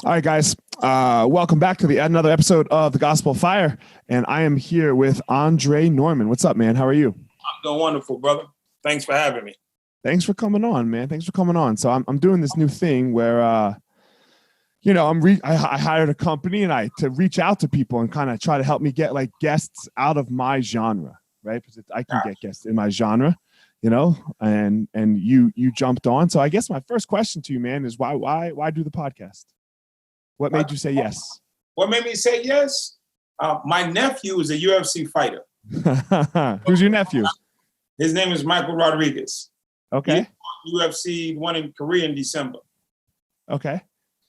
All right, guys. Welcome back to another episode of The Gospel of Fire. And I am here with Andre Norman. What's up, man? How are you? I'm doing wonderful, brother. Thanks for having me. Thanks for coming on, man. Thanks for coming on. So I'm doing this new thing where, I hired a company and to reach out to people and kind of try to help me get like guests out of my genre, right? Because I can get guests in my genre, and you jumped on. So I guess my first question to you, man, is why do the podcast? What made you say yes? What made me say yes? My nephew is a UFC fighter. Who's your nephew? His name is Michael Rodriguez. Okay. UFC won in Korea in December. Okay.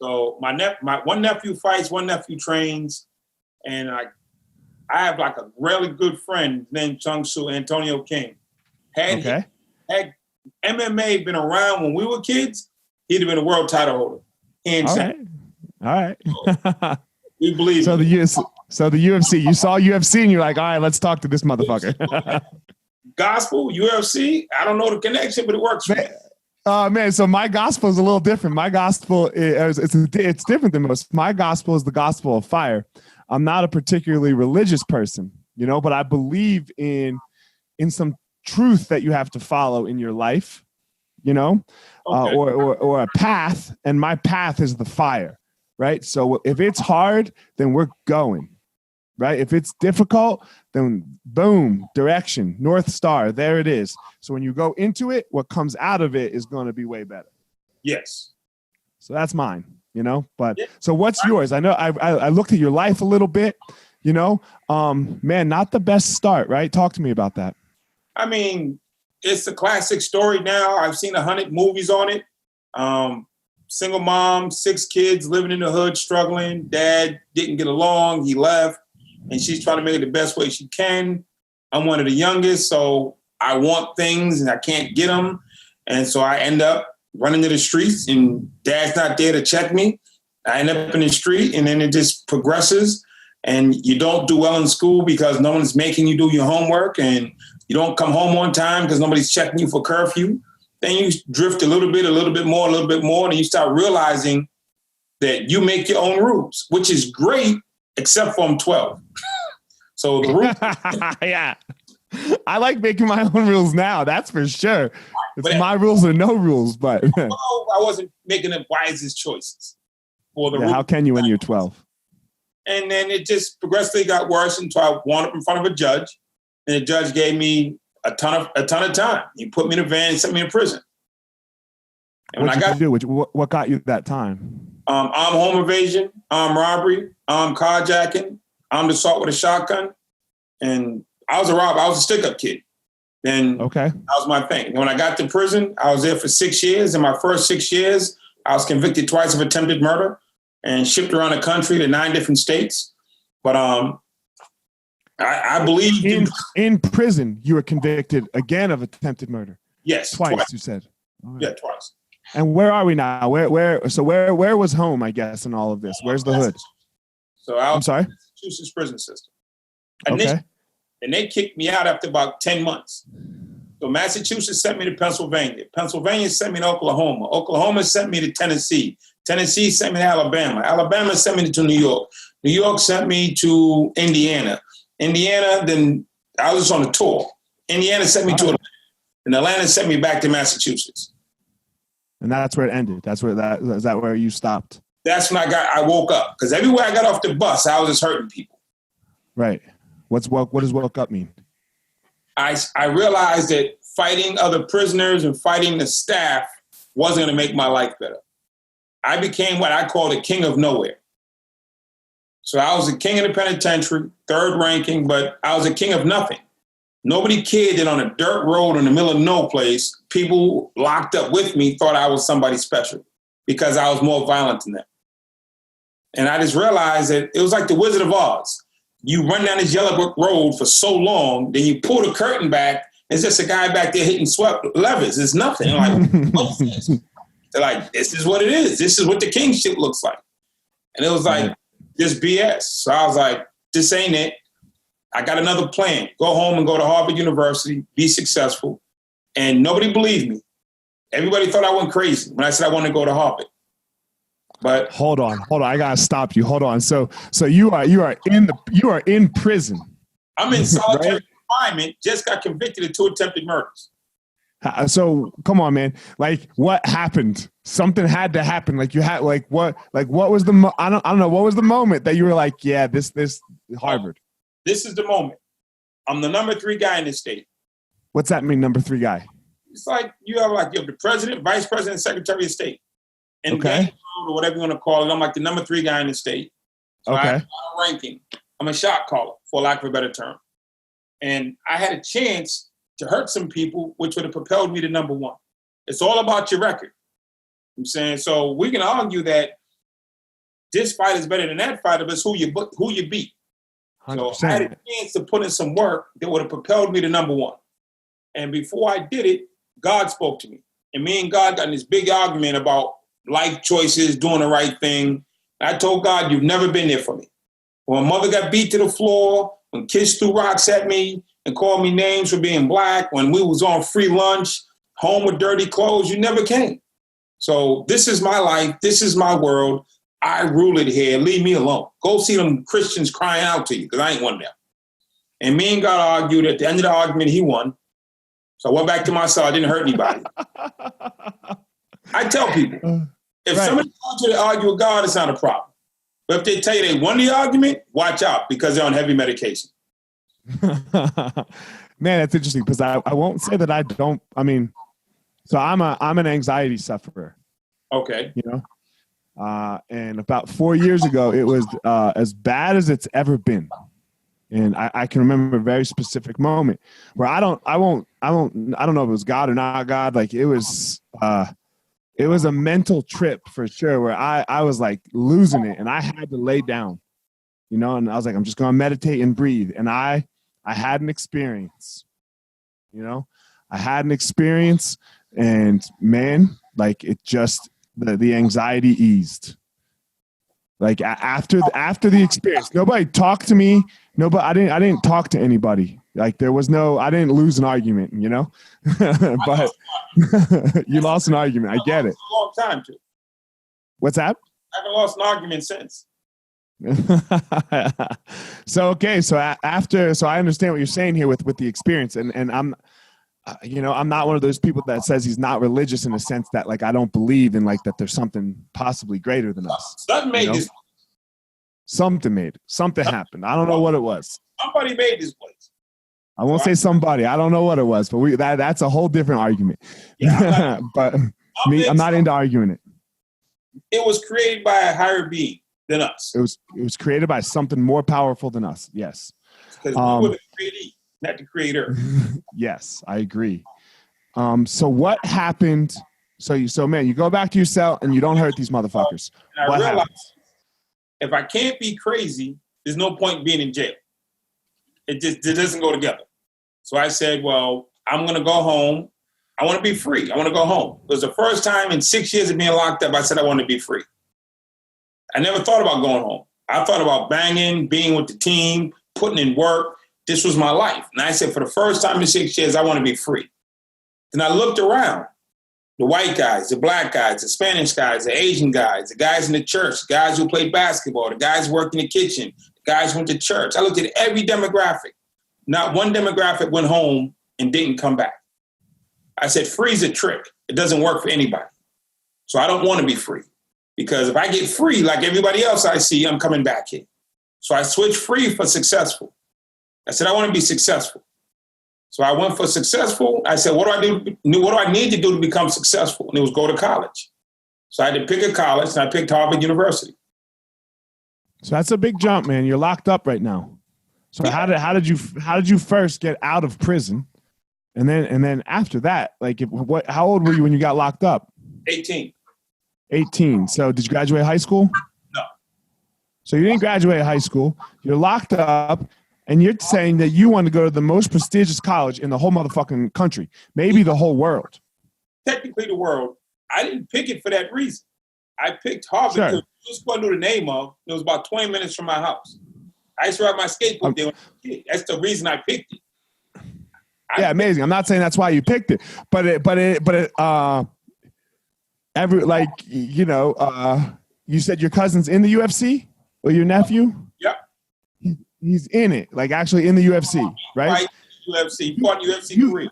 So my one nephew fights, one nephew trains, and I have like a really good friend named Chung Su, Antonio King. Had MMA been around when we were kids, he'd have been a world title holder. All right. We believe so the UFC. You saw UFC and you're like, all right, let's talk to this motherfucker. Gospel, UFC, I don't know the connection, but it works for me. Man, so my gospel is a little different. My gospel it's different than most. My gospel is the gospel of fire. I'm not a particularly religious person, but I believe in some truth that you have to follow in your life, or a path, and my path is the fire, right? So if it's hard, then we're going, right? If it's difficult, then boom, direction, North Star, there it is. So when you go into it, what comes out of it is going to be way better. Yes. So that's mine, but so what's yours? I know I looked at your life a little bit, man, not the best start, right? Talk to me about that. I mean, it's a classic story now. I've seen 100 movies on it. Single mom, 6 kids, living in the hood, struggling. Dad didn't get along. He left. And she's trying to make it the best way she can. I'm one of the youngest, so I want things and I can't get them. And so I end up running to the streets and dad's not there to check me. I end up in the street and then it just progresses. And you don't do well in school because no one's making you do your homework, and you don't come home on time because nobody's checking you for curfew. Then you drift a little bit more, and you start realizing that you make your own rules, which is great, except for I'm 12. So the rules. Yeah. I like making my own rules now. That's for sure. It's my rules or no rules, but I wasn't making the wisest choices for the rules. How can you when you're 12? And then it just progressively got worse until I wound up in front of a judge, and the judge gave me a ton of time. He put me in a van and sent me in prison. And what got you that time? Armed home invasion, armed robbery, armed carjacking, armed assault with a shotgun. And I was a robber. I was a stick-up kid. And that was my thing. And when I got to prison, I was there for 6 years. In my first 6 years, I was convicted twice of attempted murder and shipped around the country to 9 different states. But I believe in prison, you were convicted again of attempted murder. Yes, twice. You said. Yeah, twice. And where are we now? Where was home, I guess, in all of this? Where's the hood? So I'm sorry? Massachusetts prison system. And they kicked me out after about 10 months. So Massachusetts sent me to Pennsylvania. Pennsylvania sent me to Oklahoma. Oklahoma sent me to Tennessee. Tennessee sent me to Alabama. Alabama sent me to New York. New York sent me to Indiana. Indiana, then I was on a tour. Indiana sent me to Atlanta. And Atlanta sent me back to Massachusetts. And that's where it ended. Is that where you stopped? That's when I woke up. Because everywhere I got off the bus, I was just hurting people. Right. What does woke up mean? I realized that fighting other prisoners and fighting the staff wasn't going to make my life better. I became what I call the king of nowhere. So I was the king of the penitentiary, 3rd ranking, but I was a king of nothing. Nobody cared that on a dirt road in the middle of no place, people locked up with me thought I was somebody special because I was more violent than them. And I just realized that it was like the Wizard of Oz. You run down this yellow brick road for so long, then you pull the curtain back, it's just a guy back there hitting swept levers. It's nothing. I'm like, what's this? They're like, this is what it is. This is what the kingship looks like. And it was like, this BS. So I was like, this ain't it. I got another plan. Go home and go to Harvard University, be successful. And nobody believed me. Everybody thought I went crazy when I said I wanted to go to Harvard. But hold on. I gotta stop you. Hold on. So you are in prison. I'm in solitary right? confinement. Just got convicted of 2 attempted murders. So come on, man. Like, what happened? Something had to happen. Like, you had what was the I don't know, what was the moment that you were like, yeah, this Harvard. This is the moment. I'm the number 3 guy in the state. What's that mean, number 3 guy? It's like you have the president, vice president, secretary of state, and okay. or whatever you want to call it. I'm like the number 3 guy in the state. So okay. I'm ranking. I'm a shot caller, for lack of a better term. And I had a chance to hurt some people, which would have propelled me to number 1. It's all about your record. I'm saying, so we can argue that this fight is better than that fighter, but it's who you beat. 100%. So I had a chance to put in some work that would have propelled me to number 1. And before I did it, God spoke to me. And me and God got in this big argument about life choices, doing the right thing. I told God, you've never been there for me. When my mother got beat to the floor, when kids threw rocks at me and called me names for being black, when we was on free lunch, home with dirty clothes, you never came. So this is my life. This is my world. I rule it here. Leave me alone. Go see them Christians crying out to you, because I ain't one of them. And me and God argued. At the end of the argument, he won. So I went back to my cell. I didn't hurt anybody. I tell people, if somebody wants you to argue with God, it's not a problem. But if they tell you they won the argument, watch out, because they're on heavy medication. Man, that's interesting, because I won't say that I don't. I mean, so I'm an anxiety sufferer. Okay. You know, and about 4 years ago, it was as bad as it's ever been. And I can remember a very specific moment where I don't know if it was God or not God. Like, it was a mental trip for sure, where I was like losing it, and I had to lay down, you know, and I was like, I'm just going to meditate and breathe. And I had an experience, you know, and man, like, it just, the anxiety eased. Like, after the experience, nobody talked to me. I didn't talk to anybody. Like, there was I didn't lose an argument, you know, but you lost an argument. I get it. A long time too. What's that? I haven't lost an argument since. So I understand what you're saying here with the experience, and I'm, you know, I'm not one of those people that says he's not religious, in the sense that, like, I don't believe in, like, that there's something possibly greater than us. Something happened. I don't know what it was. Somebody made this place. I won't say somebody. I don't know what it was, but that's a whole different argument. Yeah, but I'm not into arguing it. It was created by a higher being than us. It was created by something more powerful than us. Yes. Because we were the createe, not the creator. Yes, I agree. So what happened? So man, you go back to your cell and you don't hurt these motherfuckers. And I realized, if I can't be crazy, there's no point being in jail. It doesn't go together. So I said, well, I'm going to go home. I want to be free. I want to go home. It was the first time in 6 years of being locked up, I said I want to be free. I never thought about going home. I thought about banging, being with the team, putting in work. This was my life. And I said, for the first time in 6 years, I want to be free. Then I looked around. The white guys, the black guys, the Spanish guys, the Asian guys, the guys in the church, the guys who played basketball, the guys who worked in the kitchen, the guys who went to church. I looked at every demographic. Not one demographic went home and didn't come back. I said, free's a trick. It doesn't work for anybody. So I don't want to be free. Because if I get free like everybody else I see, I'm coming back here. So I switched free for successful. I said, I want to be successful. So I went for successful. I said, what do I do? What do I need to do to become successful? And it was go to college. So I had to pick a college, and I picked Harvard University. So that's a big jump, man. You're locked up right now. So yeah. How did you first get out of prison? And then after that, like, how old were you when you got locked up? 18. 18. So did you graduate high school? No. So you didn't graduate high school. You're locked up. And you're saying that you want to go to the most prestigious college in the whole motherfucking country, maybe the whole world. Technically the world. I didn't pick it for that reason. I picked Harvard because I just knew the name of. It was about 20 minutes from my house. I used to ride my skateboard there when I was a kid. That's the reason I picked it. Amazing. I'm not saying that's why you picked it, but You said your cousin's in the UFC or your nephew? Yep. He's in it, like actually in the UFC, right? UFC, fought UFC career.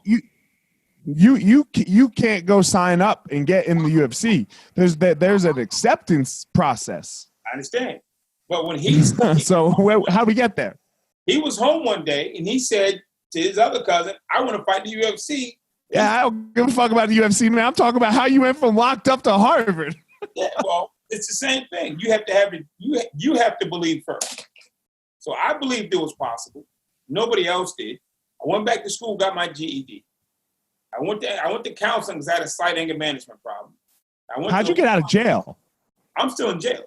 You can't go sign up and get in the UFC. There's an acceptance process. I understand, but when so how do we get there? He was home one day and he said to his other cousin, "I want to fight the UFC." Yeah, I don't give a fuck about the UFC, man. I'm talking about how you went from locked up to Harvard. Yeah, well, it's the same thing. You have to have it. You have to believe first. So I believed it was possible. Nobody else did. I went back to school, got my GED. I went to counseling because I had a slight anger management problem. How'd you get out of jail? I'm still in jail.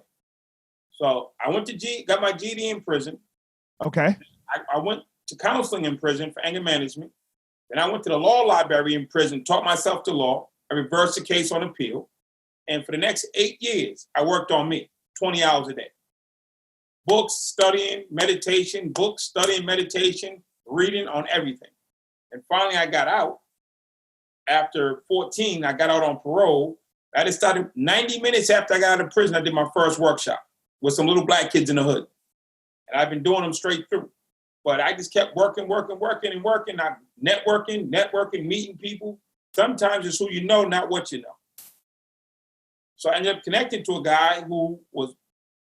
So I went to got my GED in prison. Okay. I went to counseling in prison for anger management. Then I went to the law library in prison, taught myself the law. I reversed the case on appeal. And for the next 8 years, I worked on me, 20 hours a day. Books, studying, meditation, reading on everything. And finally, I got out. After 14, I got out on parole. I just started 90 minutes after I got out of prison, I did my first workshop with some little black kids in the hood. And I've been doing them straight through. But I just kept working. I'm networking, meeting people. Sometimes it's who you know, not what you know. So I ended up connecting to a guy who was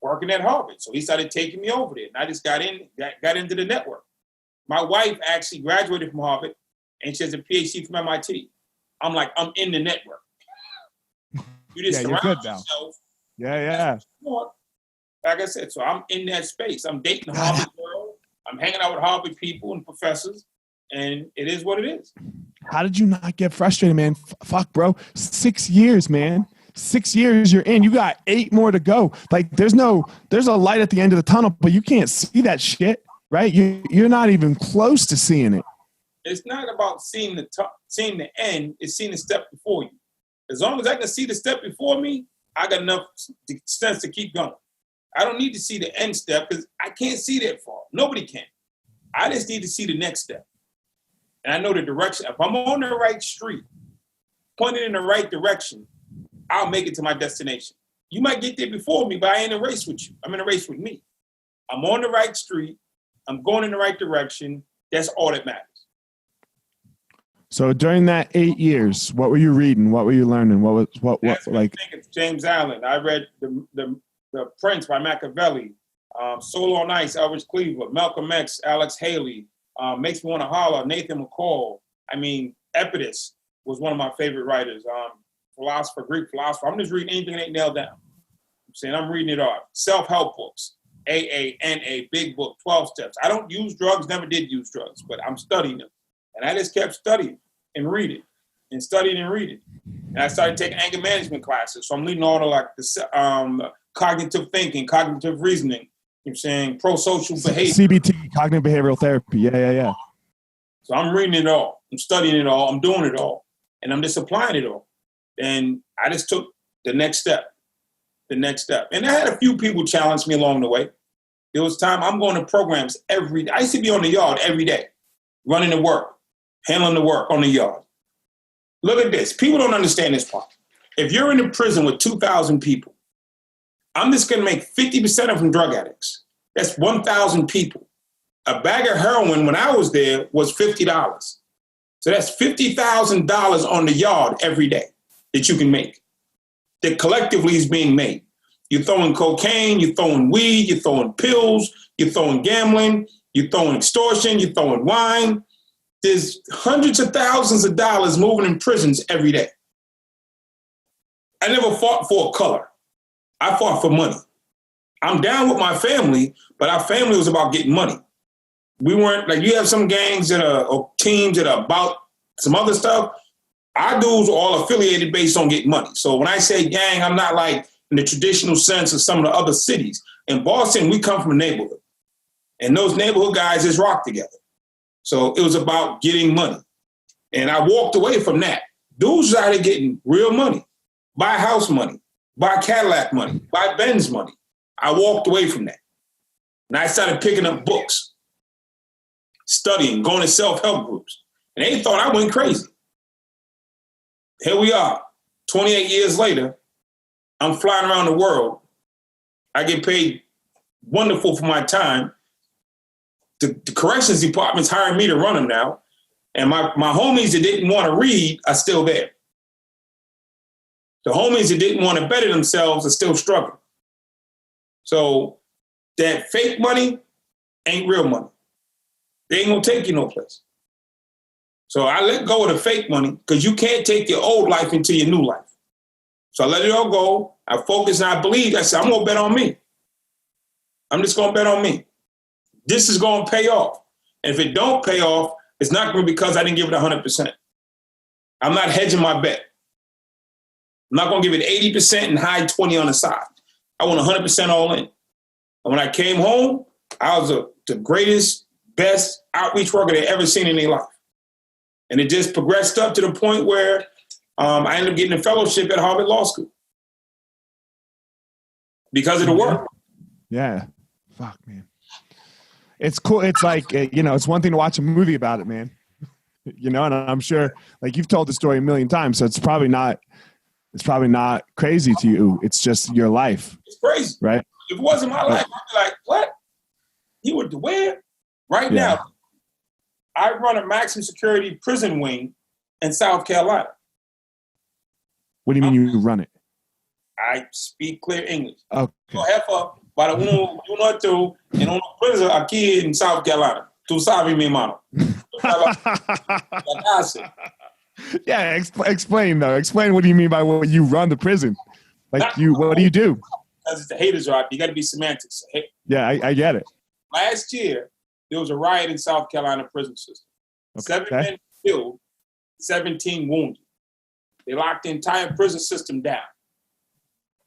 working at Harvard. So he started taking me over there. And I just got into the network. My wife actually graduated from Harvard and she has a PhD from MIT. I'm like, I'm in the network. You just you're good now. Yeah. Like I said, so I'm in that space. I'm dating the Harvard girl. I'm hanging out with Harvard people and professors, and it is what it is. How did you not get frustrated, man? Fuck, bro. 6 years, man. 6 years you're in. You got 8 more to go. Like, there's a light at the end of the tunnel, but you can't see that shit, right? You're not even close to seeing it. It's not about seeing the end. It's seeing the step before you. As long as I can see the step before me, I got enough sense to keep going. I don't need to see the end step because I can't see that far. Nobody can. I just need to see the next step. And I know the direction. If I'm on the right street, pointed in the right direction, I'll make it to my destination. You might get there before me, but I ain't in a race with you. I'm in a race with me. I'm on the right street. I'm going in the right direction. That's all that matters. So during that 8 years, what were you reading? What were you learning? What like? I think it's James Allen. I read the Prince by Machiavelli, Soul on Ice, Elvis Cleaver, Malcolm X, Alex Haley, Makes Me Want to Holler, Nathan McCall. I mean, Epictetus was one of my favorite writers. Greek philosopher. I'm just reading anything that ain't nailed down. I'm saying I'm reading it all. Self-help books, AA, NA, big book, 12 steps. I don't use drugs, never did use drugs, but I'm studying them. And I just kept studying and reading and studying and reading. And I started taking anger management classes. So I'm leading all the cognitive thinking, cognitive reasoning, you know what I'm saying, pro-social behavior. CBT, cognitive behavioral therapy. Yeah. So I'm reading it all. I'm studying it all. I'm doing it all. And I'm just applying it all. And I just took the next step. And I had a few people challenge me along the way. There was time I'm going to programs every day. I used to be on the yard every day, running the work, handling the work on the yard. Look at this. People don't understand this part. If you're in a prison with 2,000 people, I'm just going to make 50% of them drug addicts. That's 1,000 people. A bag of heroin when I was there was $50. So that's $50,000 on the yard every day that you can make, that collectively is being made. You're throwing cocaine, you're throwing weed, you're throwing pills, you're throwing gambling, you're throwing extortion, you're throwing wine. There's hundreds of thousands of dollars moving in prisons every day. I never fought for a color. I fought for money. I'm down with my family, but our family was about getting money. We weren't, like, you have some gangs or teams that are about some other stuff. Our dudes are all affiliated based on getting money. So when I say gang, I'm not like in the traditional sense of some of the other cities. In Boston, we come from a neighborhood. And those neighborhood guys just rock together. So it was about getting money. And I walked away from that. Dudes started getting real money, buy house money, buy Cadillac money, buy Benz money. I walked away from that. And I started picking up books, studying, going to self-help groups. And they thought I went crazy. Here we are, 28 years later, I'm flying around the world I get paid wonderful for my time. The corrections department's hiring me to run them now. And my homies that didn't want to read are still there. The homies that didn't want to better themselves are still struggling. So that fake money ain't real money. They ain't gonna take you no place. So I let go of the fake money because you can't take your old life into your new life. So I let it all go. I focus and I believe. I said, I'm gonna bet on me. I'm just gonna bet on me. This is gonna pay off. And if it don't pay off, it's not gonna be because I didn't give it 100%. I'm not hedging my bet. I'm not gonna give it 80% and hide 20 on the side. I want 100% all in. And when I came home, I was the greatest, best outreach worker they ever seen in their life. And it just progressed up to the point where I ended up getting a fellowship at Harvard Law School because of the work. Yeah. Fuck, man. It's cool. It's like, it's one thing to watch a movie about it, man. And I'm sure, like, you've told the story a million times, so it's probably not crazy to you. It's just your life. It's crazy. Right? If it wasn't my life, I'd be like, what? You were where? Right now, I run a maximum security prison wing in South Carolina. What do you mean you run it? I speak clear English. Okay. So jefa, para uno tú en una prison aquí en South Carolina. Tú sabes, mi hermano. Yeah, explain though. Explain what do you mean by what you run the prison? Like what do you do? Because it's the haters right. You got to be semantics. Yeah, I get it. Last year, there was a riot in South Carolina prison system. Okay. 7 men killed, 17 wounded. They locked the entire prison system down.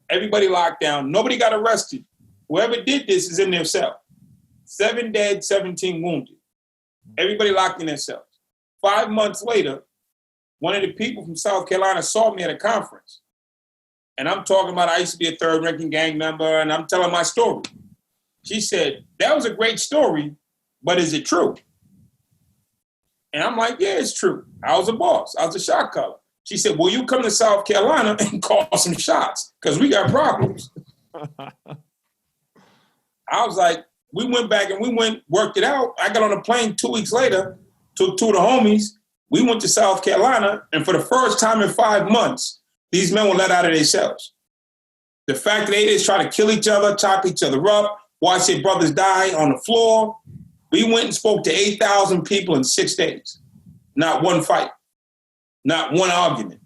Everybody locked down. Nobody got arrested. Whoever did this is in their cell. 7 dead, 17 wounded. Everybody locked in their cells. 5 months later, one of the people from South Carolina saw me at a conference. And I'm talking about I used to be a third-ranking gang member, and I'm telling my story. She said, that was a great story, but is it true? And I'm like, yeah, it's true. I was a boss. I was a shot caller. She said, well, you come to South Carolina and call some shots because we got problems. I was like, we went back and worked it out. I got on a plane 2 weeks later, took 2 of the homies. We went to South Carolina, and for the first time in 5 months, these men were let out of their cells. The fact that they just try to kill each other, chop each other up, watch their brothers die on the floor. We went and spoke to 8,000 people in 6 days. Not one fight. Not one argument.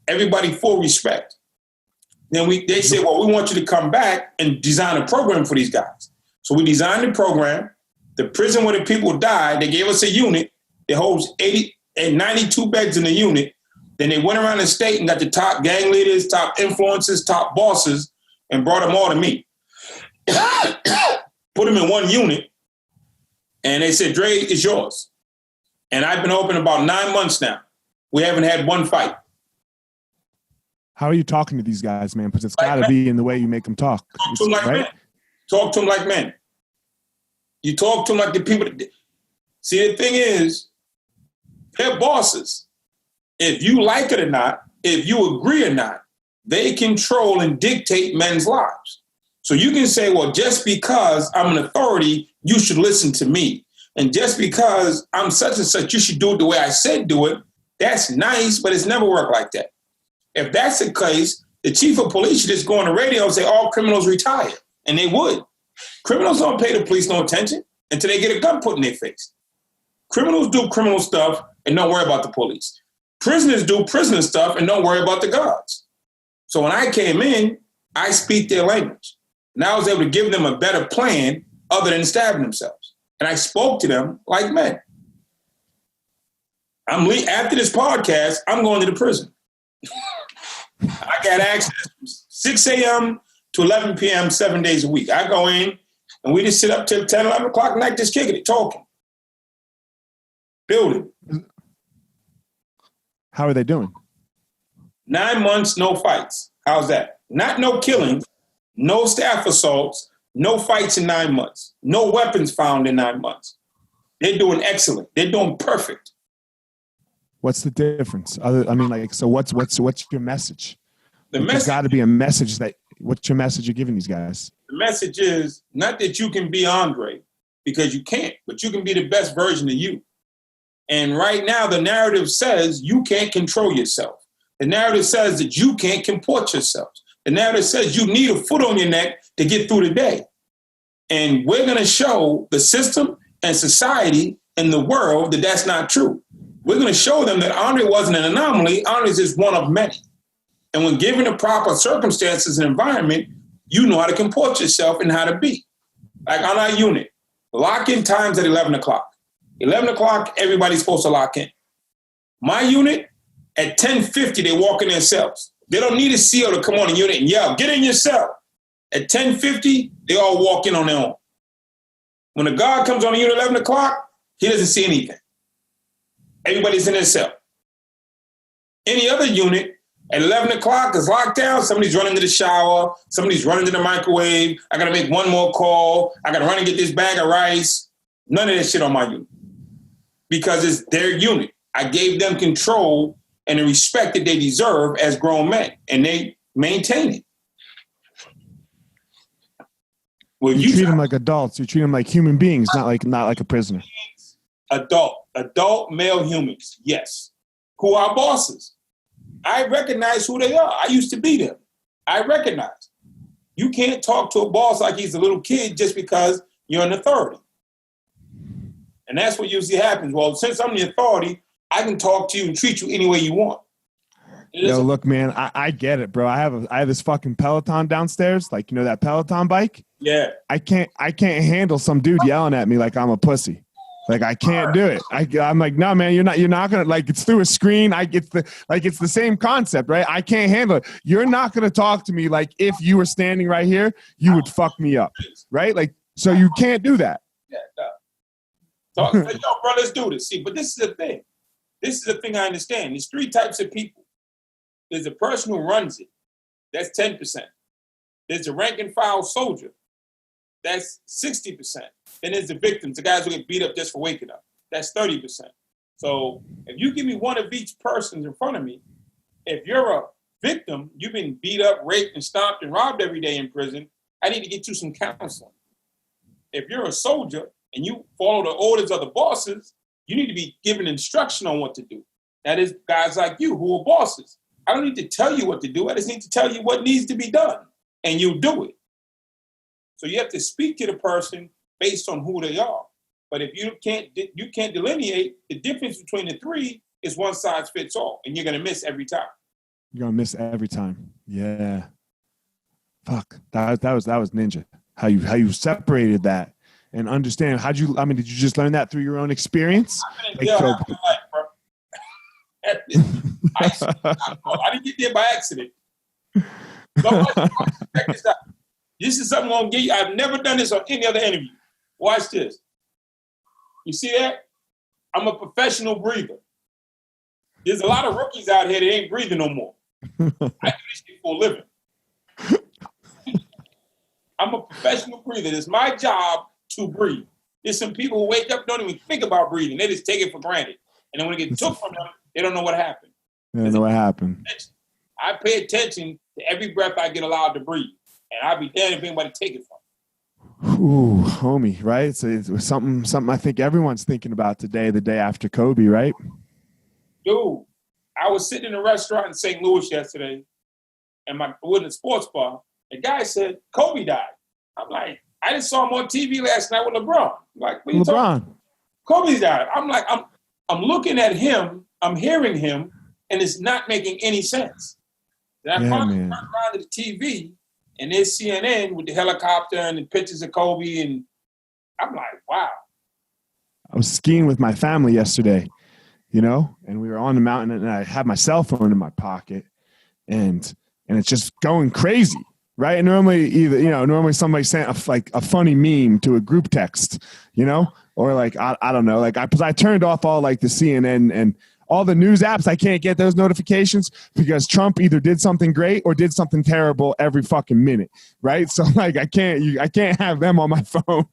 Everybody full respect. Then they said, well, we want you to come back and design a program for these guys. So we designed the program. The prison where the people died, they gave us a unit. It holds 92 beds in the unit. Then they went around the state and got the top gang leaders, top influencers, top bosses, and brought them all to me. Put them in one unit. And they said, Dre, it's yours. And I've been open about 9 months now. We haven't had one fight. How are you talking to these guys, man? Because it's got to be in the way you make them talk. Talk to them like men. Talk to them like men. You talk to them like the people. See, the thing is, they're bosses. If you like it or not, if you agree or not, they control and dictate men's lives. So you can say, well, just because I'm an authority, you should listen to me. And just because I'm such and such, you should do it the way I said do it. That's nice, but it's never worked like that. If that's the case, the chief of police should just go on the radio and say all criminals retire. And they would. Criminals don't pay the police no attention until they get a gun put in their face. Criminals do criminal stuff and don't worry about the police. Prisoners do prisoner stuff and don't worry about the guards. So when I came in, I speak their language. And I was able to give them a better plan other than stabbing themselves. And I spoke to them like men. After this podcast, I'm going to the prison. I got access from 6 a.m. to 11 p.m. 7 days a week. I go in and we just sit up till 10, 11 o'clock at night just kicking it, talking. Building. How are they doing? 9 months, no fights. How's that? Not no killings, no staff assaults, no fights in 9 months, no weapons found in 9 months. They're doing excellent. They're doing perfect. What's the difference? So what's your message? The message got to be a message that what's your message you're giving these guys? The message is not that you can be Andre, because you can't, but you can be the best version of you. And right now, the narrative says you can't control yourself. The narrative says that you can't comport yourself. The narrative says you need a foot on your neck to get through the day. And we're going to show the system and society and the world that that's not true. We're going to show them that Andre wasn't an anomaly. Andre is just one of many. And when given the proper circumstances and environment, you know how to comport yourself and how to be. Like on our unit, lock-in times at 11 o'clock. 11 o'clock, everybody's supposed to lock in. My unit, at 10:50, they walk in their cells. They don't need a CO to come on the unit and yell, get in your cell. At 10:50, they all walk in on their own. When a guard comes on the unit at 11 o'clock, he doesn't see anything. Everybody's in their cell. Any other unit, at 11 o'clock is locked down, somebody's running to the shower, somebody's running to the microwave, I gotta make one more call, I gotta run and get this bag of rice. None of that shit on my unit. Because it's their unit. I gave them control and the respect that they deserve as grown men, and they maintain it. Well, you treat them like adults. You treat them like human beings, not like a prisoner. Adult male humans, yes, who are bosses. I recognize who they are. I used to be them. I recognize. You can't talk to a boss like he's a little kid just because you're an authority. And that's what usually happens. Well, since I'm the authority, I can talk to you and treat you any way you want. Yo, look, man, I get it, bro. I have this fucking Peloton downstairs, like, you know, that Peloton bike. Yeah. I can't handle some dude yelling at me like I'm a pussy. Like, I can't do it. I'm like, no, man, you're not gonna, like, it's through a screen. It's the same concept, right? I can't handle it. You're not gonna talk to me like if you were standing right here, you would fuck me up, right? Like, so you can't do that. Yeah, no. So, yo, bro, let's do this. See, but this is the thing. This is the thing I understand. There's three types of people. There's a person who runs it. That's 10%. There's a rank and file soldier. That's 60%. Then there's the victims, the guys who get beat up just for waking up. That's 30%. So if you give me one of each person in front of me, if you're a victim, you've been beat up, raped, and stomped and robbed every day in prison, I need to get you some counseling. If you're a soldier and you follow the orders of the bosses, you need to be given instruction on what to do. That is guys like you who are bosses. I don't need to tell you what to do. I just need to tell you what needs to be done, and you do it. So you have to speak to the person based on who they are. But if you can't delineate, the difference between the three is one size fits all, and you're going to miss every time. You're going to miss every time. Yeah. Fuck. That was ninja. How you separated that and understand. Did you just learn that through your own experience? I didn't get there by accident. So check this out. This is something I'm going to give you. I've never done this on any other interview. Watch this. You see that? I'm a professional breather. There's a lot of rookies out here that ain't breathing no more. I do this shit for a living. I'm a professional breather. It's my job to breathe. There's some people who wake up, don't even think about breathing. They just take it for granted. And then when it gets took from them, they don't know what happened. They don't know what happened. I pay attention to every breath I get allowed to breathe. And I'll be damned if anybody take it from me. Ooh, homie, right? So it's something I think everyone's thinking about today, the day after Kobe, right? Dude, I was sitting in a restaurant in St. Louis yesterday, and we're in a sports bar. The guy said, Kobe died. I'm like, I just saw him on TV last night with LeBron. I'm like, what are you talking about? Kobe died. I'm like, I'm looking at him, I'm hearing him, and it's not making any sense. Then I finally turned around to the TV, and there's CNN with the helicopter and the pictures of Kobe, and I'm like, wow. I was skiing with my family yesterday, you know, and we were on the mountain, and I had my cell phone in my pocket, and it's just going crazy, right? And normally somebody sent a funny meme to a group text, you know, or like I don't know, like I turned off all like the CNN and all the news apps. I can't get those notifications because Trump either did something great or did something terrible every fucking minute, right? So like I can't have them on my phone,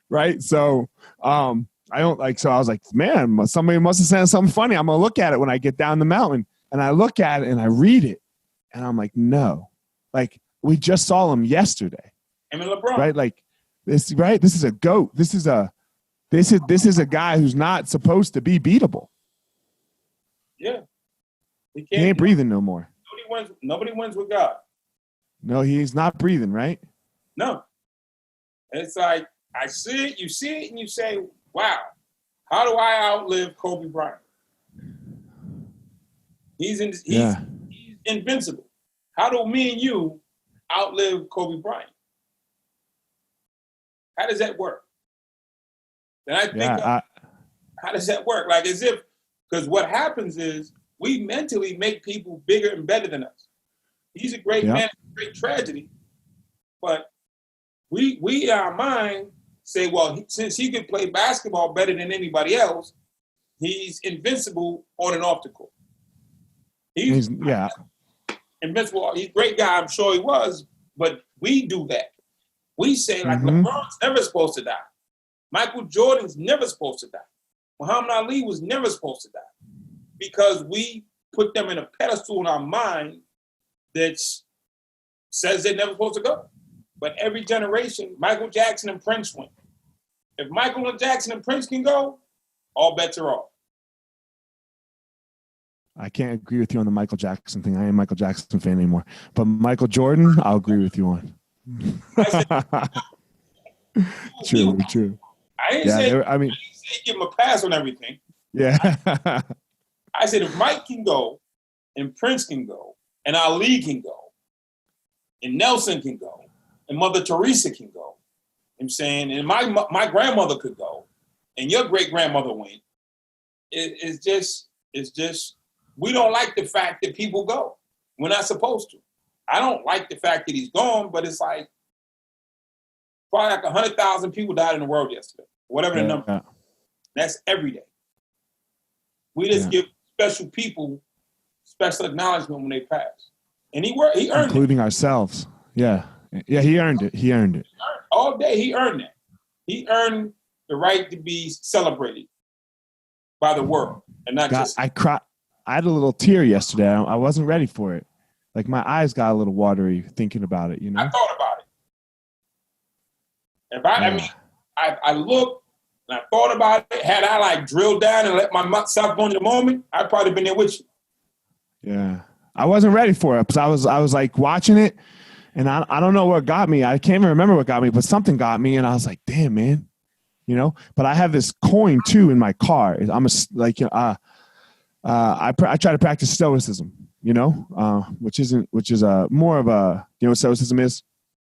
right? So I don't like. So I was like, man, somebody must have sent something funny. I'm gonna look at it when I get down the mountain, and I look at it and I read it, and I'm like, no, like we just saw him yesterday. Him and LeBron. Right? Like this, right? This is a GOAT. This is a guy who's not supposed to be beatable. Yeah. He ain't breathing no more. Nobody wins with God. No, he's not breathing, right? No. It's like, I see it, you see it, and you say, wow, how do I outlive Kobe Bryant? He's invincible. How do me and you outlive Kobe Bryant? How does that work? Then I think, how does that work? Like as if, because what happens is we mentally make people bigger and better than us. He's a great man, great tragedy, but we in our mind say, well, since he can play basketball better than anybody else, he's invincible on and off the court. He's invincible. He's a great guy, I'm sure he was, but we do that. We say, like, LeBron's never supposed to die. Michael Jordan's never supposed to die. Muhammad Ali was never supposed to die because we put them in a pedestal in our mind that says they're never supposed to go. But every generation, Michael Jackson and Prince went. If Michael Jackson and Prince can go, all bets are off. I can't agree with you on the Michael Jackson thing. I ain't a Michael Jackson fan anymore. But Michael Jordan, I'll agree with you on. True. I didn't say give him a pass on everything. Yeah. I said if Mike can go, and Prince can go, and Ali can go, and Nelson can go, and Mother Teresa can go, I'm saying, and my grandmother could go, and your great grandmother went. It's just we don't like the fact that people go. We're not supposed to. I don't like the fact that he's gone, but it's like probably like 100,000 people died in the world yesterday, whatever the number. Yeah. That's every day. We just give special people special acknowledgement when they pass, and he earned including it. Ourselves. Yeah, he earned it. He earned it. All day, he earned that. He earned the right to be celebrated by the world, and not just. I cried. I had a little tear yesterday. I wasn't ready for it. Like my eyes got a little watery thinking about it. You know. I thought about it. I looked and I thought about it. Had I like drilled down and let myself go in the moment, I'd probably been there with you. Yeah, I wasn't ready for it because I was like watching it, and I don't know what got me. I can't even remember what got me, but something got me, and I was like, damn, man, you know. But I have this coin too in my car. I try to practice Stoicism, you know, which is more of a, you know what Stoicism is?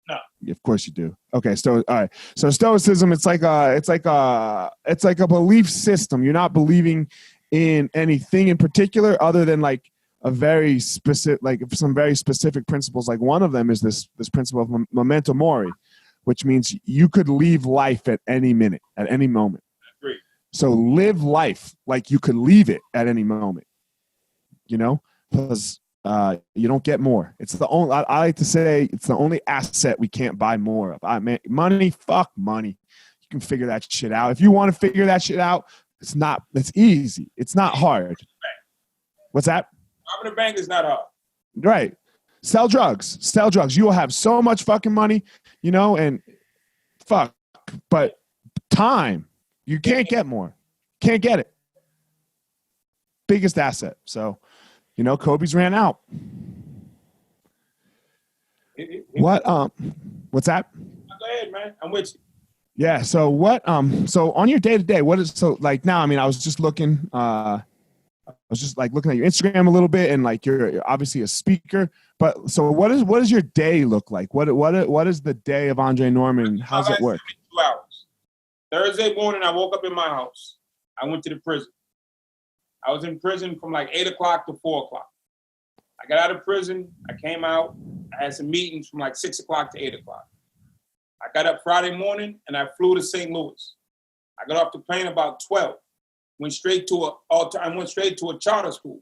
No. Of course you do. Okay. All right. So Stoicism, it's like a belief system. You're not believing in anything in particular other than like a very specific, like some very specific principles. Like one of them is this principle of memento mori, which means you could leave life at any minute, at any moment. Great. So live life like you could leave it at any moment, you know, because you don't get more. It's the only, I like to say it's the only asset we can't buy more of. Money, fuck money. You can figure that shit out. If you want to figure that shit out, it's easy. It's not hard. What's that? Robbing a bank is not hard. Right. Sell drugs. You will have so much fucking money, you know, and fuck, but time. You can't get more. Can't get it. Biggest asset. So, you know, Kobe's ran out. What's that? Go ahead, man. I'm with you. Yeah. So so on your day to day, now, I mean, I was just looking at your Instagram a little bit, and like you're obviously a speaker, but so what does your day look like? What is the day of Andre Norman? How's it work? 2 hours. Thursday morning, I woke up in my house. I went to the prison. I was in prison from like 8 o'clock to 4 o'clock. I got out of prison. I came out. I had some meetings from like 6 o'clock to 8 o'clock. I got up Friday morning and I flew to St. Louis. I got off the plane about 12. Went straight to a charter school.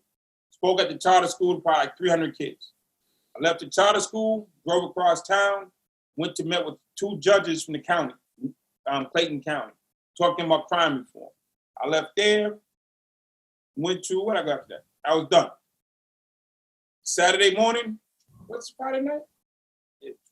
Spoke at the charter school to probably like 300 kids. I left the charter school, drove across town, went to meet with 2 judges from the county. Clayton County, talking about crime reform. I left there, went to, what I got after that? I was done. Saturday morning, what's Friday night?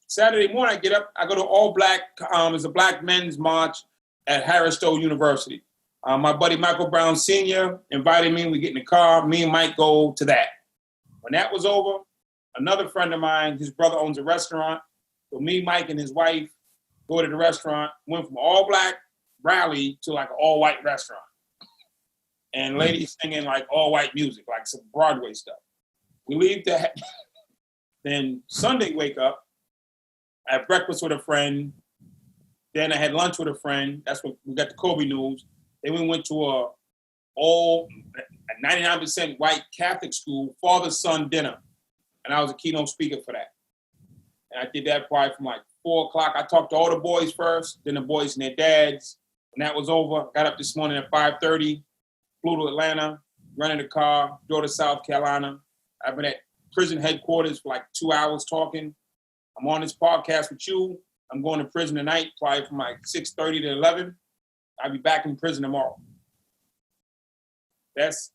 Saturday morning, I get up, I go to all black, it's a black men's march at Harris Stowe University. My buddy Michael Brown Sr. invited me, we get in the car, me and Mike go to that. When that was over, another friend of mine, his brother owns a restaurant. So me, Mike, and his wife go to the restaurant, went from all black rally to like an all white restaurant. And ladies singing like all white music, like some Broadway stuff. We leave that. Then Sunday wake up, I had breakfast with a friend. Then I had lunch with a friend. That's when we got the Kobe news. Then we went to a 99% white Catholic school, father-son dinner. And I was a keynote speaker for that. And I did that probably from like 4 o'clock. I talked to all the boys first, then the boys and their dads. When that was over, got up this morning at 5:30, flew to Atlanta, rented a car, drove to South Carolina. I've been at prison headquarters for like 2 hours talking. I'm on this podcast with you. I'm going to prison tonight, probably from like 6:30 to 11. I'll be back in prison tomorrow. That's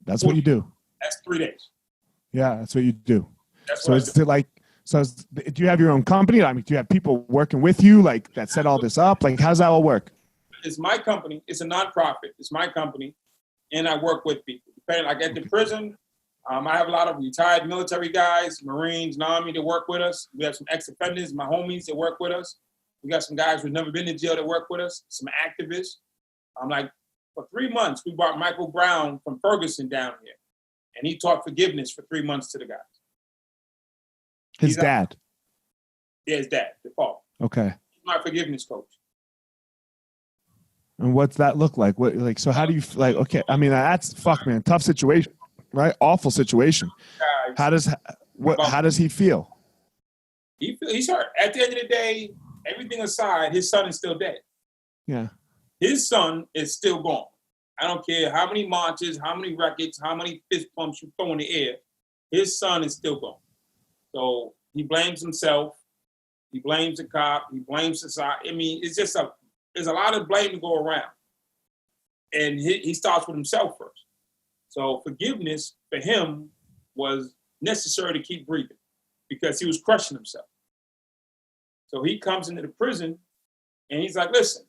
what you do. That's 3 days. Yeah, that's what you do. That's so what is it like, do you have your own company? I mean, do you have people working with you like that set all this up? Like, how's that all work? It's my company. It's a nonprofit. It's my company. And I work with people. Depending, like at the prison, I have a lot of retired military guys, Marines, and Army that work with us. We have some ex-offenders, my homies that work with us. We got some guys who've never been to jail that work with us, some activists. I'm like, for 3 months, we brought Michael Brown from Ferguson down here. And he taught forgiveness for 3 months to the guys. His dad? Yeah, his dad, the father. Okay. He's my forgiveness coach. And what's that look like? What, like, so how do you, like, okay, I mean, that's, fuck, man, tough situation, right? Awful situation. Guys, how does he feel? He's hurt. At the end of the day, everything aside, his son is still dead. Yeah. His son is still gone. I don't care how many marches, how many records, how many fist pumps you throw in the air. His son is still gone. So he blames himself. He blames the cop. He blames society. I mean, it's just there's a lot of blame to go around. And he starts with himself first. So forgiveness for him was necessary to keep breathing because he was crushing himself. So he comes into the prison and he's like, listen,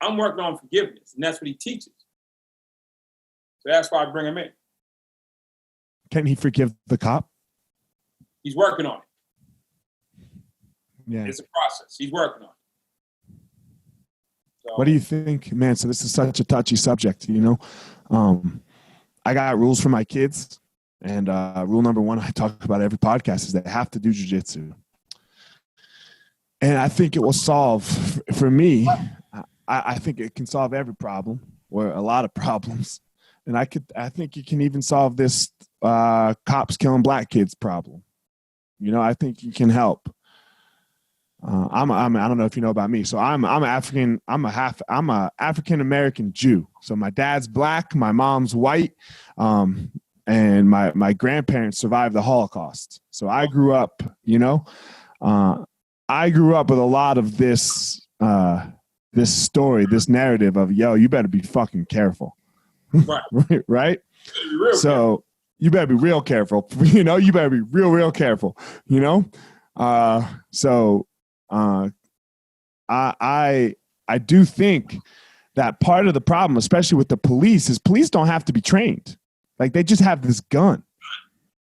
I'm working on forgiveness. And that's what he teaches. So that's why I bring him in. Can he forgive the cop? He's working on it. Yeah. It's a process. He's working on it. So, what do you think, man? So this is such a touchy subject, you know? I got rules for my kids. And rule number one, I talk about every podcast, is they have to do jiu-jitsu. And I think it will solve, for me, I think it can solve every problem or a lot of problems. And I think you can even solve this cops killing black kids problem. You know, I think you can help. I don't know if you know about me. So I'm African. I'm a African American Jew. So my dad's black, my mom's white, and my grandparents survived the Holocaust. So I grew up, you know, I grew up with a lot of this story, this narrative of, yo, you better be fucking careful. Right. Right? So you better be real careful. You know, you better be real careful, you know? I do think that part of the problem, especially with the police, is police don't have to be trained. Like, they just have this gun,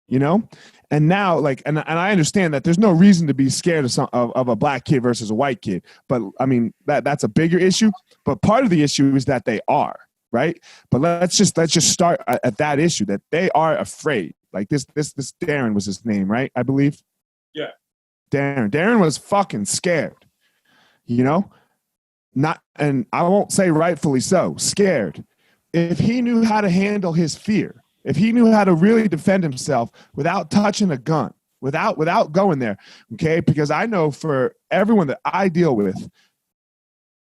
you know? And now, like, and I understand that there's no reason to be scared of a black kid versus a white kid. But I mean, that's a bigger issue. But part of the issue is that they are, right? But let's just start at that issue, that they are afraid. Like this Darren was his name, right? I believe. Yeah. Darren was fucking scared, you know? And I won't say rightfully so, scared. If he knew how to handle his fear, if he knew how to really defend himself without touching a gun, without going there, okay? Because I know for everyone that I deal with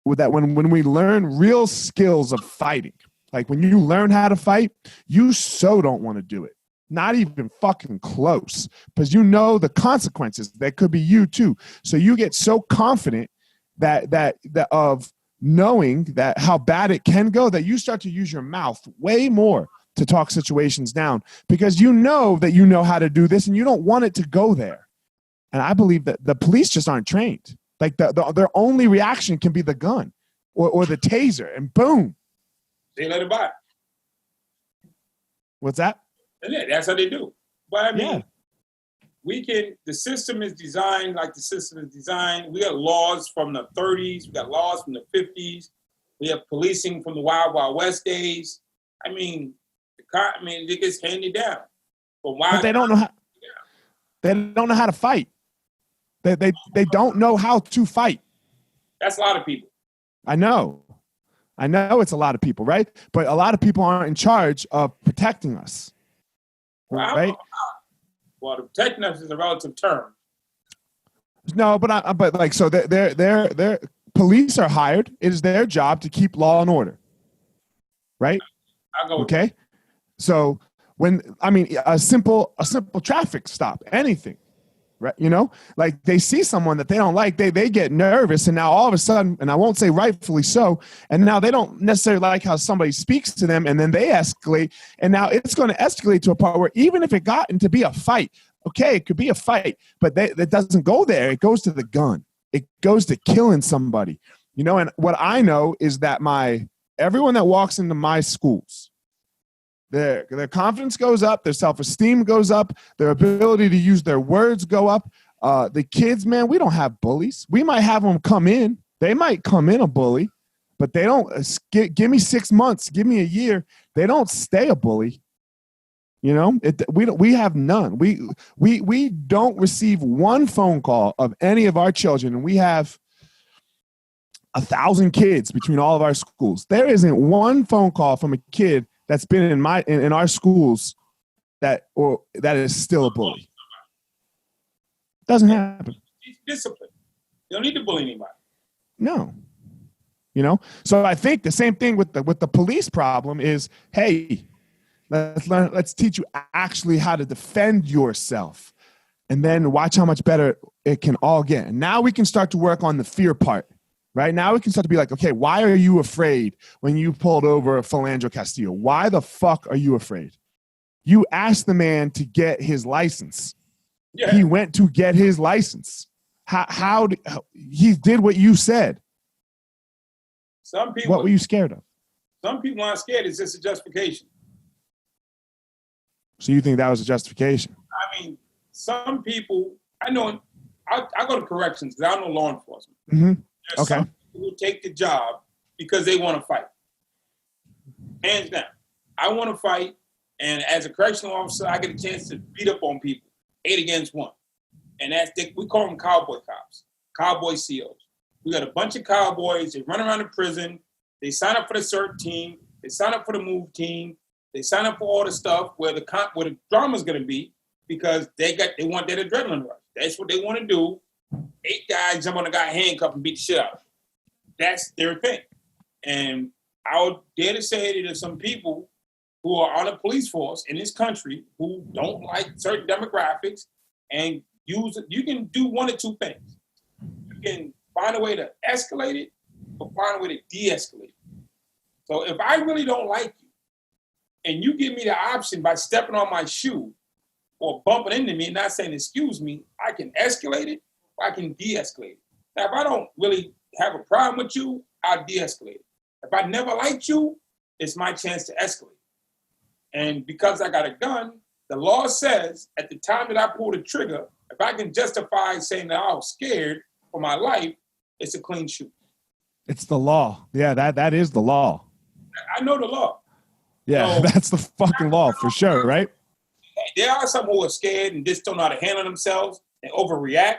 that when we learn real skills of fighting, like when you learn how to fight, you so don't want to do it. Not even fucking close, because you know the consequences. That could be you too. So you get so confident that of knowing that how bad it can go, that you start to use your mouth way more to talk situations down, because you know that you know how to do this and you don't want it to go there. And I believe that the police just aren't trained. Like their only reaction can be the gun or the taser, and boom. They let it by. What's that? And yeah, that's how they do. But I mean, Yeah. the system is designed like the system is designed. We got laws from the 30s. We got laws from the 50s. We have policing from the Wild Wild West days. I mean, it gets handed down. But they don't know how. They don't know how to fight. They don't know how to fight. That's a lot of people. I know it's a lot of people, right? But a lot of people aren't in charge of protecting us, right? Well, protecting us is a relative term. No, but like, so they're police are hired. It is their job to keep law and order, right? Okay. So a simple traffic stop, anything, right? You know, like they see someone that they don't like, they get nervous, and now all of a sudden, and I won't say rightfully so, and now they don't necessarily like how somebody speaks to them, and then they escalate, and now it's going to escalate to a part where even if it got into be a fight, okay, it could be a fight, but it doesn't go there. It goes to the gun. It goes to killing somebody, you know. And what I know is that everyone that walks into my schools, their confidence goes up, their self-esteem goes up, their ability to use their words go up. The kids, man, we don't have bullies. We might have them come in. They might come in a bully, but they don't give me 6 months, give me a year. They don't stay a bully. You know, we have none. We don't receive one phone call of any of our children, and we have 1,000 kids between all of our schools. There isn't one phone call from a kid that's been in our schools that is still a bully. Doesn't happen. It's discipline. You don't need to bully anybody. No. You know, so I think the same thing with the police problem is, hey, let's teach you actually how to defend yourself, and then watch how much better it can all get. And now we can start to work on the fear part. Right now we can start to be like, okay, why are you afraid when you pulled over Philandro Castillo? Why the fuck are you afraid? You asked the man to get his license. Yeah. He went to get his license. How he did what you said. Some people. What were you scared of? Some people aren't scared. It's just a justification. So you think that was a justification? I mean, some people. I know. I go to corrections because I know law enforcement. Mm-hmm. There's some people who take the job because they want to fight. Hands down. I want to fight, and as a correctional officer, I get a chance to beat up on people, 8 against 1. And we call them cowboy cops, cowboy COs. We got a bunch of cowboys. They run around the prison. They sign up for the CERT team. They sign up for the MOVE team. They sign up for all the stuff where the drama's going to be because they want that adrenaline rush. That's what they want to do. 8 guys jump on a guy handcuffed and beat the shit out of him. That's their thing. And I would dare to say that there's some people who are on a police force in this country who don't like certain demographics, and you can do one or two things. You can find a way to escalate it or find a way to de-escalate it. So if I really don't like you and you give me the option by stepping on my shoe or bumping into me and not saying excuse me, I can escalate it or I can de-escalate it. Now, if I don't really have a problem with you, I'll de-escalate it. If I never liked you, it's my chance to escalate. And because I got a gun, the law says at the time that I pull the trigger, if I can justify saying that I was scared for my life, it's a clean shoot. It's the law. Yeah, that is the law. I know the law. Yeah, so, that's the fucking law for sure, right? There are some who are scared and just don't know how to handle themselves and overreact.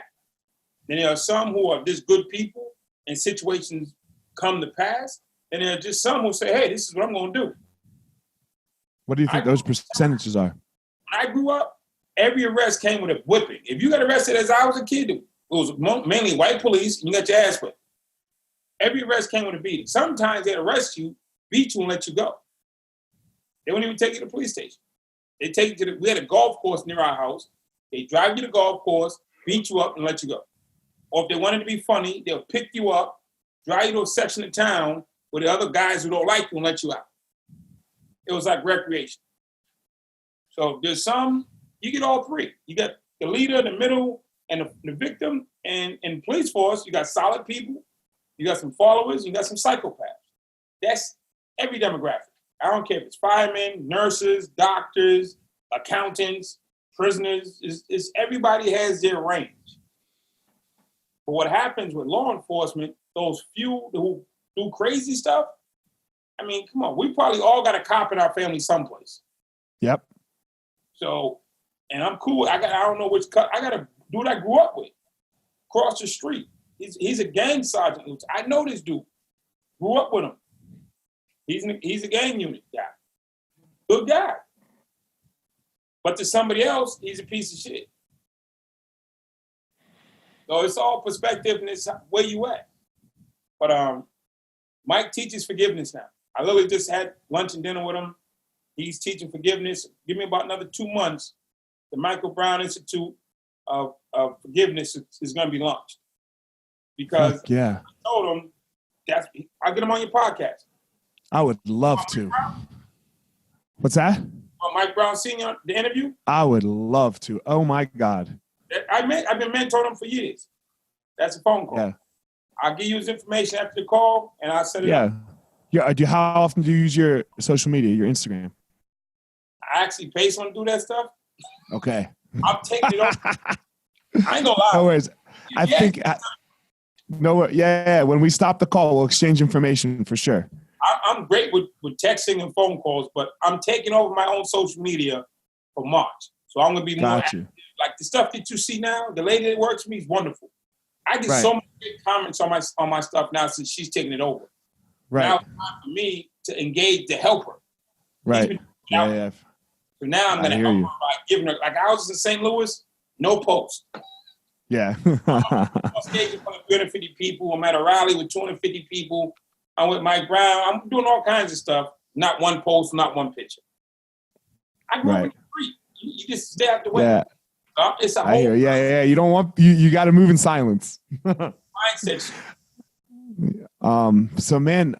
Then there are some who are just good people and situations come to pass. And there are just some who say, hey, this is what I'm going to do. What do you think those percentages are? When I grew up, every arrest came with a whipping. If you got arrested as I was a kid, it was mainly white police, and you got your ass whipped. Every arrest came with a beating. Sometimes they'd arrest you, beat you, and let you go. They wouldn't even take you to the police station. They take you to we had a golf course near our house. They drive you to the golf course, beat you up, and let you go. Or if they wanted to be funny, they'll pick you up, drive you to a section of town where the other guys who don't like you and let you out. It was like recreation. So there's some, you get all three. You got the leader, the middle, And the victim and police force, you got solid people, you got some followers, you got some psychopaths. That's every demographic. I don't care if it's firemen, nurses, doctors, accountants, prisoners. It's everybody has their range. But what happens with law enforcement, those few who do crazy stuff, I mean, come on, we probably all got a cop in our family someplace. Yep. So, and I'm cool. I don't know which cut. I got a dude I grew up with across the street. He's a gang sergeant. I know this dude. Grew up with him. He's a gang unit guy. Good guy. But to somebody else, he's a piece of shit. So it's all perspective and it's where you at. But Mike teaches forgiveness now. I literally just had lunch and dinner with him. He's teaching forgiveness. Give me about another 2 months. The Michael Brown Institute of Forgiveness is going to be launched. Because I told him, I'll get him on your podcast. I would love to. What's that? Mike Brown Sr., the interview? I would love to. Oh, my God. I've been mentoring him for years. That's a phone call. Yeah. I'll give you his information after the call, and I'll set it up. Yeah. How often do you use your social media, your Instagram? I actually pay someone to do that stuff. Okay. I'm taking it off. I ain't gonna lie. No worries. When we stop the call, we'll exchange information for sure. I'm great with texting and phone calls, but I'm taking over my own social media for March. So I'm going to be more active. Like the stuff that you see now, the lady that works for me is wonderful. I get so many great comments on my stuff now since she's taking it over. Right. Now it's time for me to engage to help her. Right. Yeah. So now I'm going to help her by giving her, like I was in St. Louis, no post. Yeah. I'm staging for 250 people. I'm at a rally with 250 people. I'm with Mike Brown. I'm doing all kinds of stuff. Not one post, not one picture. I grew up in the street. You just stay out the way. Yeah. It's a I hear. Yeah. You don't want you got to move in silence. Mindset. So man,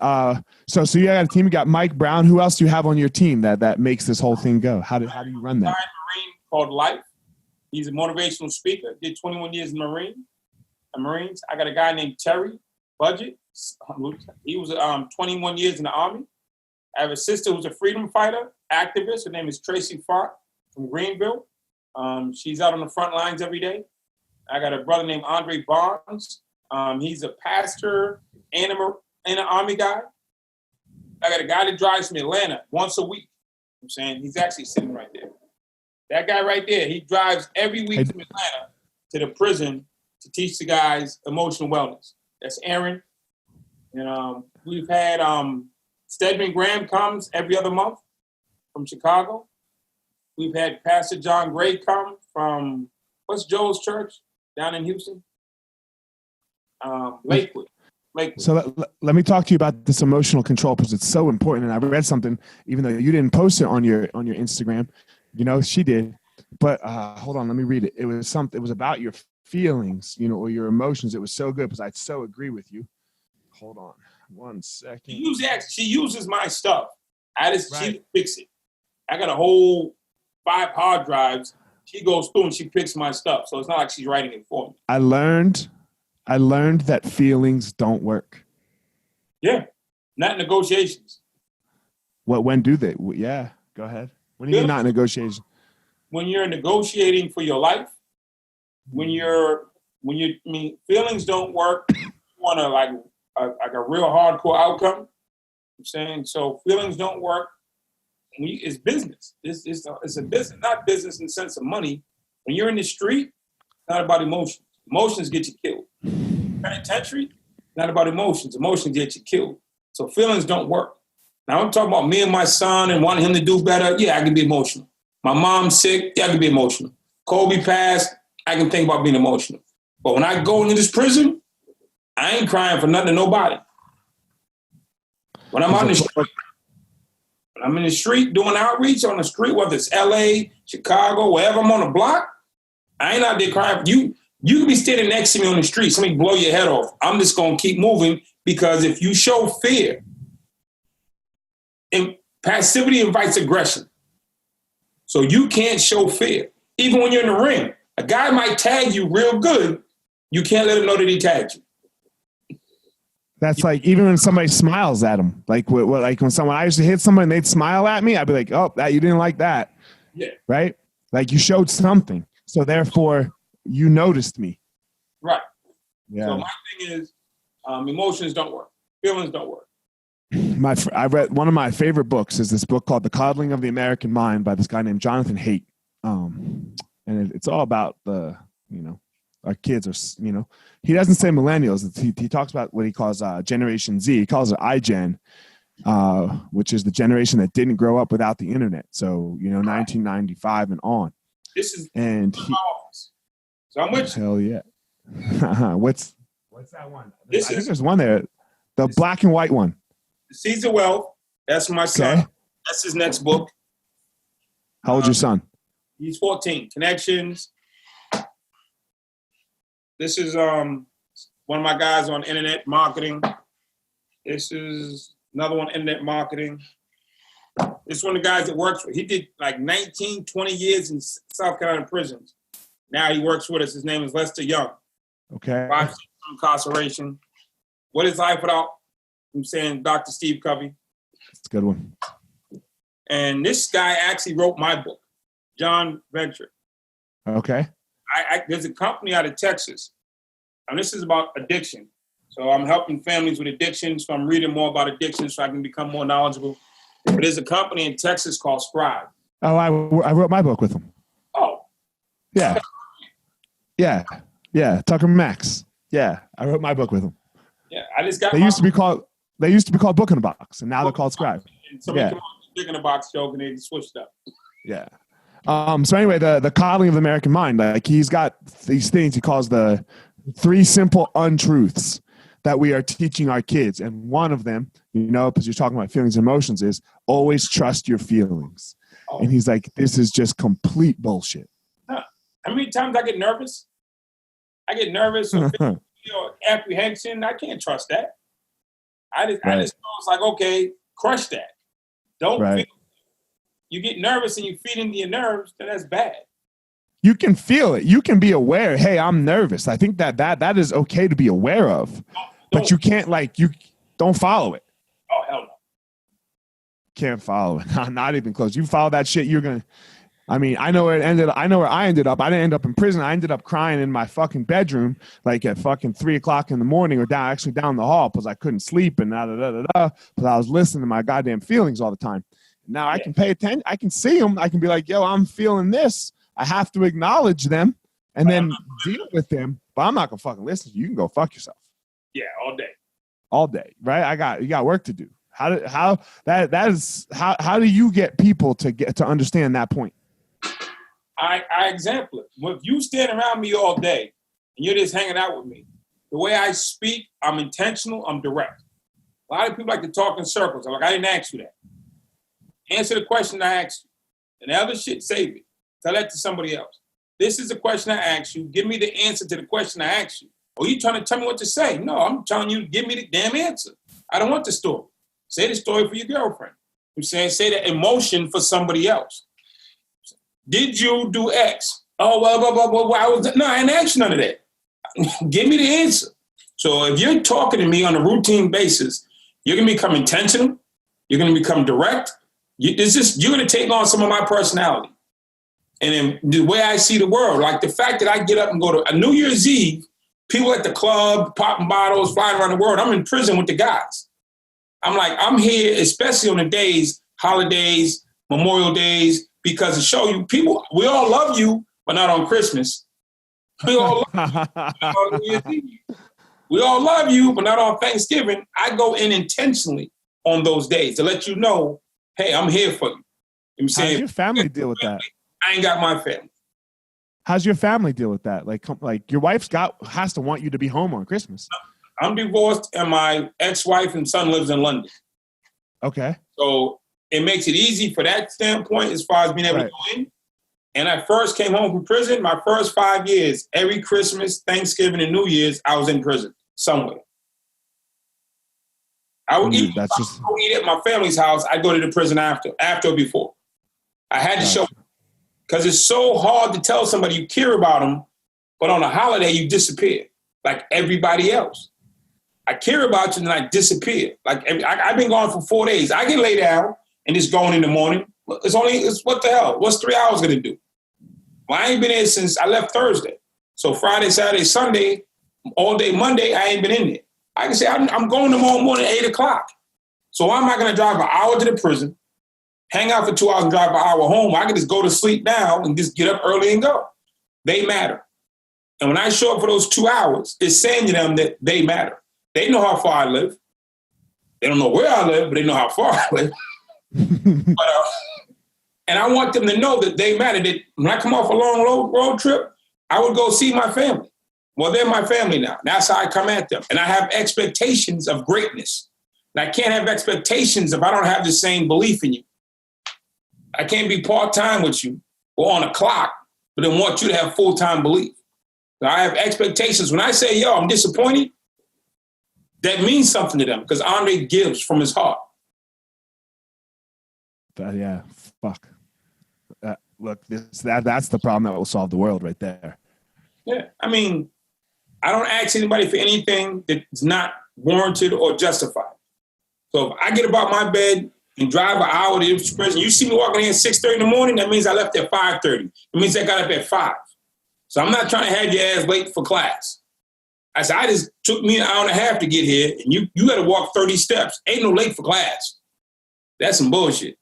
so you got a team. You got Mike Brown. Who else do you have on your team that makes this whole thing go? How do you run that? Marine called Life. He's a motivational speaker. Did 21 years in Marines. I got a guy named Terry Budget. He was 21 years in the Army. I have a sister who's a freedom fighter, activist. Her name is Tracy Fark from Greenville. She's out on the front lines every day. I got a brother named Andre Barnes. He's a pastor and an Army guy. I got a guy that drives from Atlanta once a week. I'm saying he's actually sitting right there. That guy right there, he drives every week from Atlanta to the prison to teach the guys emotional wellness. That's Aaron. And we've had Stedman Graham comes every other month from Chicago. We've had Pastor John Gray come from, what's Joel's church down in Houston? Lakewood. So let me talk to you about this emotional control because it's so important. And I read something, even though you didn't post it on your Instagram, she did. But hold on, let me read it. It was about your feelings, or your emotions. It was so good because I so agree with you. Hold on 1 second. She uses my stuff. She fix it. I got a whole 5 hard drives. She goes through and she picks my stuff. So it's not like she's writing it for me. I learned that feelings don't work. Yeah. Not negotiations. When do they? Yeah. Go ahead. When do you not negotiations? When you're negotiating for your life, feelings don't work. You want a real hardcore outcome. I'm saying, so feelings don't work. It's business. It's a business, not business in the sense of money. When you're in the street, it's not about emotions. Emotions get you killed. Penitentiary, not about emotions. Emotions get you killed. So feelings don't work. Now I'm talking about me and my son and wanting him to do better. Yeah, I can be emotional. My mom's sick. Yeah, I can be emotional. Kobe passed. I can think about being emotional. But when I go into this prison, I ain't crying for nothing to nobody. When I'm out in the street, when I'm in the street doing outreach on the street, whether it's LA, Chicago, wherever I'm on the block, I ain't out there crying. You can be standing next to me on the street, somebody blow your head off. I'm just going to keep moving because if you show fear, and passivity invites aggression. So you can't show fear. Even when you're in the ring, A guy might tag you real good. You can't let him know that he tagged you. That's like even when somebody smiles at him, like like when I used to hit someone and they'd smile at me, I'd be like, "Oh, that you didn't like that." Yeah. Right? Like you showed something, so therefore you noticed me. Right. Yeah. So my thing is, emotions don't work. Feelings don't work. I read one of my favorite books is this book called The Coddling of the American Mind by this guy named Jonathan Haidt. And it's all about our kids are, he doesn't say millennials. He talks about what he calls Generation Z. He calls it iGen, which is the generation that didn't grow up without the internet. So, 1995 and on. This is and so I'm with you. Hell yeah. What's that one? I think there's one there. The black and white one. The Seeds of Wealth. That's my son. Okay. That's his next book. How old's your son? He's 14. Connections. This is one of my guys on internet marketing. This is another one, internet marketing. This is one of the guys that works for, he did like 19, 20 years in South Carolina prisons. Now he works with us. His name is Lester Young. Okay. 5 years incarceration. What is life without, I'm saying, Dr. Steve Covey. That's a good one. And this guy actually wrote my book, John Venture. Okay. There's a company out of Texas, and this is about addiction. So I'm helping families with addictions. So I'm reading more about addiction so I can become more knowledgeable. But there's a company in Texas called Scribe. Oh, I wrote my book with him. Oh. Yeah. Yeah. Tucker Max. Yeah. I wrote my book with him. Yeah. I just got They used to be called Book in a Box, and now they're called Scribe. Somebody came on the Book in a Box joke and they switched up. Yeah. So anyway, the coddling of the American mind, like he's got these things he calls the 3 simple untruths that we are teaching our kids. And one of them, because you're talking about feelings and emotions, is always trust your feelings. Oh. And he's like, this is just complete bullshit. Huh. How many times I get nervous? I get nervous or apprehension. I can't trust that. I just know it's like, okay, crush that. Don't feel. You get nervous and you feed into your nerves, then that's bad. You can feel it. You can be aware. Hey, I'm nervous. I think that is okay to be aware of, but you can't you don't follow it. Oh, hell no. Can't follow it. Not even close. You follow that shit, you're going to, I know where it ended up. I know where I ended up. I didn't end up in prison. I ended up crying in my fucking bedroom, like at fucking 3:00 in the morning or down the hall because I couldn't sleep and because I was listening to my goddamn feelings all the time. Now I can pay attention. I can see them. I can be like, yo, I'm feeling this. I have to acknowledge them and then deal with them. But I'm not going to fucking listen to you. You can go fuck yourself. Yeah, all day. All day, right? You got work to do. How do you get people to understand that point? I example it. If you stand around me all day and you're just hanging out with me, the way I speak, I'm intentional, I'm direct. A lot of people like to talk in circles. I'm like, I didn't ask you that. Answer the question I asked you. And the other shit, save it. Tell that to somebody else. This is the question I asked you. Give me the answer to the question I asked you. Or you trying to tell me what to say? No, I'm telling you, give me the damn answer. I don't want the story. Say the story for your girlfriend. I'm saying, say the emotion for somebody else. Did you do X? Oh, well, no, I didn't ask you none of that. Give me the answer. So if you're talking to me on a routine basis, you're going to become intentional. You're going to become direct. You're going to take on some of my personality. And then the way I see the world, like the fact that I get up and go to a New Year's Eve, people at the club, popping bottles, flying around the world. I'm in prison with the guys. I'm like, I'm here, especially on the days, holidays, Memorial Days, because to show you people, we all love you, but not on Christmas. We all love you on New Year's Eve. We all love you, but not on Thanksgiving. I go in intentionally on those days to let you know, hey, I'm here for you. I'm saying, how does your family deal with that? I ain't got my family. How's your family deal with that? Like your wife's has to want you to be home on Christmas. I'm divorced and my ex-wife and son lives in London. Okay. So it makes it easy for that standpoint as far as being able to go in. And I first came home from prison, my first 5 years, every Christmas, Thanksgiving, and New Year's, I was in prison somewhere. I would eat at my family's house. I'd go to the prison after or before. I had to show Because it's so hard to tell somebody you care about them, but on a holiday, you disappear like everybody else. I care about you and I disappear. Like I've been gone for 4 days. I can lay down and just going in the morning. It's what the hell? What's 3 hours going to do? Well, I ain't been in since I left Thursday. So Friday, Saturday, Sunday, all day Monday, I ain't been in there. I can say I'm going tomorrow morning at 8 o'clock. So why am I going to drive an hour to the prison, hang out for 2 hours and drive an hour home? I can just go to sleep now and just get up early and go. They matter. And when I show up for those 2 hours, it's saying to them that they matter. They know how far I live. They don't know where I live, but they know how far I live. And I want them to know that they matter. That when I come off a long road trip, I would go see my family. Well, they're my family now. That's how I come at them. And I have expectations of greatness. And I can't have expectations if I don't have the same belief in you. I can't be part-time with you or on a clock, but then want you to have full-time belief. So I have expectations. When I say, yo, I'm disappointed, that means something to them because Andre gives from his heart. Yeah, fuck. Look, that's the problem that will solve the world right there. Yeah, I mean, I don't ask anybody for anything that's not warranted or justified. So if I get about my bed and drive an hour to the prison, you see me walking in at 6:30 in the morning, that means I left at 5:30. It means I got up at 5. So I'm not trying to have your ass late for class. I said, I just took me an hour and a half to get here, and you got to walk 30 steps. Ain't no late for class. That's some bullshit.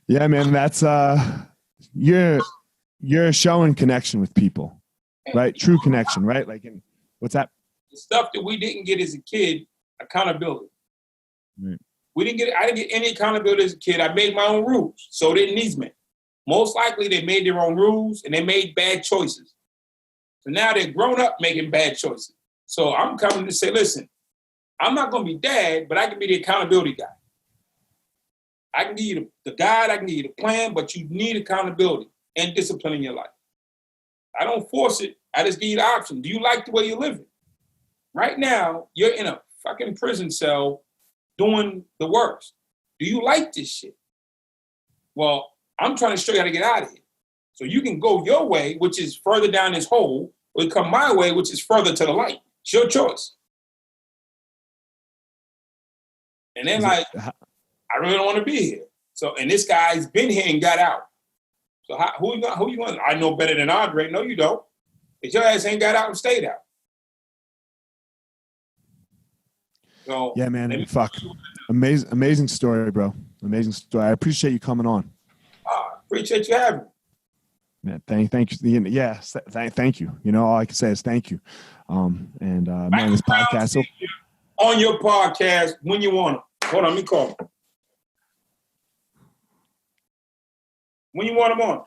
Yeah, man, that's you're showing connection with people, right? True connection, right? Like, what's that? The stuff that we didn't get as a kid, accountability. Right. I didn't get any accountability as a kid. I made my own rules. So didn't these men. Most likely they made their own rules and they made bad choices. So now they're grown up making bad choices. So I'm coming to say, listen, I'm not going to be dad, but I can be the accountability guy. I can give you the guide, I can give you the plan, but you need accountability and discipline in your life. I don't force it. I just give you the option. Do you like the way you're living? Right now, you're in a fucking prison cell doing the worst. Do you like this shit? Well, I'm trying to show you how to get out of here. So you can go your way, which is further down this hole, or come my way, which is further to the light. It's your choice. And then I really don't want to be here. So, and this guy's been here and got out. So who you going? I know better than Andre. No, you don't. Because your ass ain't got out and stayed out. So, yeah, man. Fuck. Amazing story, bro. Amazing story. I appreciate you coming on. Appreciate you having me. Man, thank you. Yeah, thank you. You know, all I can say is thank you. Man, this podcast. On your podcast when you want them. Hold on, let me call them. When you want them on?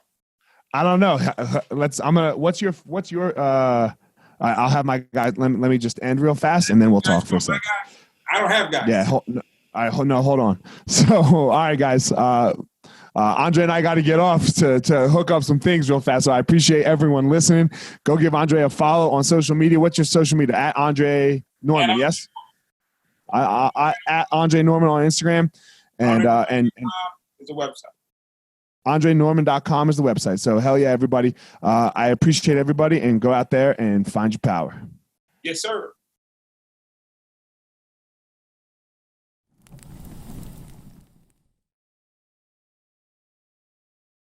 I don't know. What's your I'll have my guy. Let me just end real fast and then we'll talk for a second. I don't have guys. Yeah. Hold on. So, all right, guys. Andre and I got to get off to hook up some things real fast. So I appreciate everyone listening. Go give Andre a follow on social media. What's your social media? At Andre Norman, yes? I at Andre Norman on Instagram. And it's a website. AndreNorman.com is the website. So hell yeah, everybody. I appreciate everybody and go out there and find your power. Yes, sir.